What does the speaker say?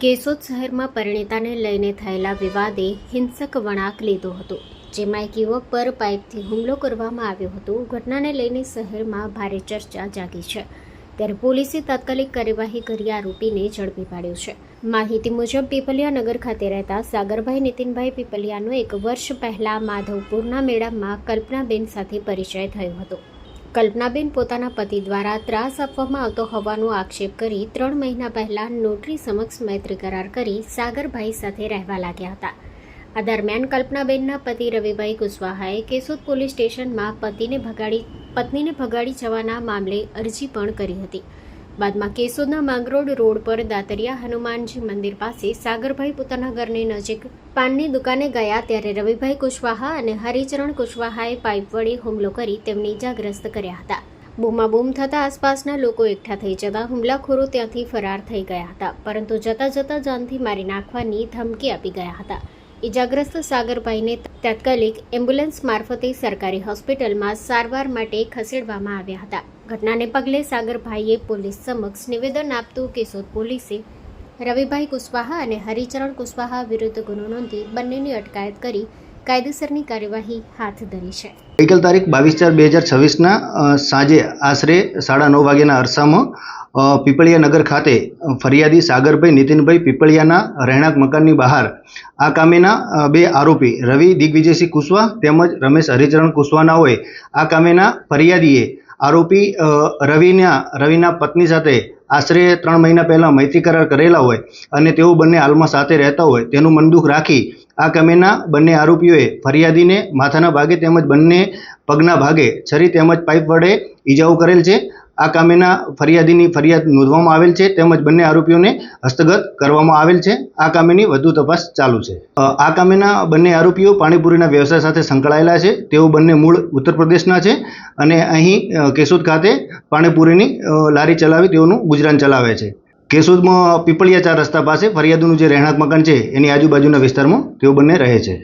કેશોદ શહેરમાં પરિણીતાને લઈને થયેલા વિવાદે હિંસક વળાંક લીધો હતો, જેમાં એક યુવક પર પાઇપથી હુમલો કરવામાં આવ્યો હતો। ઘટનાને લઈને શહેરમાં ભારે ચર્ચા જાગી છે, ત્યારે પોલીસે તાત્કાલિક કાર્યવાહી કરી આરોપીને ઝડપી પાડ્યો છે। માહિતી મુજબ પીપલિયા નગર ખાતે રહેતા સાગરભાઈ નીતિનભાઈ પીપલિયાનો 1 વર્ષ પહેલા માધવપુરના મેળામાં કલ્પનાબેન સાથે પરિચય થયો હતો। કલ્પનાબેન પોતાના પતિ દ્વારા ત્રાસ આપવામાં આવતો હોવાનો આક્ષેપ કરી 3 મહિના પહેલા નોટરી સમક્ષ મૈત્રી કરાર કરી સાગરભાઈ સાથે રહેવા લાગ્યા હતા। આ દરમિયાન કલ્પનાબેનના પતિ રવિભાઈ કુશવાહાએ કેશોદ પોલીસ સ્ટેશનમાં પત્નીને ભગાડી જવાના મામલે અરજી પણ કરી હતી। બાદમાં કેશોદના માંગરોળ રોડ પર દાતરિયા હનુમાનજી મંદિર પાસે સાગરભાઈ પોતાના ઘરની નજીક પાનની દુકાને ગયા ત્યારે રવિભાઈ કુશવાહા અને હરિચરણ કુશવાહાએ પાઇપ વડે હુમલો કરી તેમને ઇજાગ્રસ્ત કર્યા હતા। બૂમાબૂમ થતાં આસપાસના લોકો એકઠા થઈ જતા હુમલાખોરો ત્યાંથી ફરાર થઈ ગયા હતા, પરંતુ જતા જાનથી મારી નાખવાની ધમકી આપી ગયા હતા। ઇજાગ્રસ્ત સાગરભાઈને તાત્કાલિક એમ્બ્યુલન્સ મારફતે સરકારી હોસ્પિટલમાં સારવાર માટે ખસેડવામાં આવ્યા હતા। ઘટનાને પગલે સાગરભાઈએ પોલીસ સમક્ષ નિવેદન આપતું કેશોદ પોલીસે રવિભાઈ કુશવાહા અને હરિચરણ કુશવાહા વિરુદ્ધ ગુનો નોંધી બંનેની અટકાયત કરી કાયદેસરની કાર્યવાહી હાથ ધરી છે। ગઈકાલ તારીખ 22/4/2026ના સાંજે આશરે 9:30 વાગ્યાના અરસામાં પીપળિયા નગર ખાતે ફરિયાદી સાગરભાઈ નીતિનભાઈ પીપળિયાના રહેણાંક મકાનની બહાર આ કામેના 2 આરોપી રવિ દિગ્વિજયસિંહ કુશવાહ તેમજ રમેશ હરિચરણ કુશવાહના હોય આ કામેના ફરિયાદીએ આરોપી રવિના પત્ની સાથે આશરે 3 મહિના પહેલાં મૈત્રી કરાર કરેલા હોય અને તેઓ બંને હાલમાં સાથે રહેતા હોય તેનું મનદુખ રાખી આ કામેના બંને આરોપીઓએ ફરિયાદીને માથાના ભાગે તેમજ બંને પગના ભાગે છરી તેમજ પાઇપ વડે ઈજાઓ કરેલ છે। આ કામેના ફરિયાદીની ફરિયાદ નોંધવામાં આવેલ છે તેમજ બંને આરોપીઓને હસ્તગત કરવામાં આવેલ છે। આ કામેની વધુ તપાસ ચાલુ છે। આ કામેના બંને આરોપીઓ પાણીપુરીના વ્યવસાય સાથે સંકળાયેલા છે। તેઓ બંને મૂળ ઉત્તર પ્રદેશના છે અને અહીં કેશોદ ખાતે પાણીપુરીની લારી ચલાવી તેઓનું ગુજરાન ચલાવે છે। કેશોદમાં પીપળિયા 4 રસ્તા પાસે ફરિયાદીનું જે રહેણાંક મકાન છે એની આજુબાજુના વિસ્તારમાં તેઓ બંને રહે છે।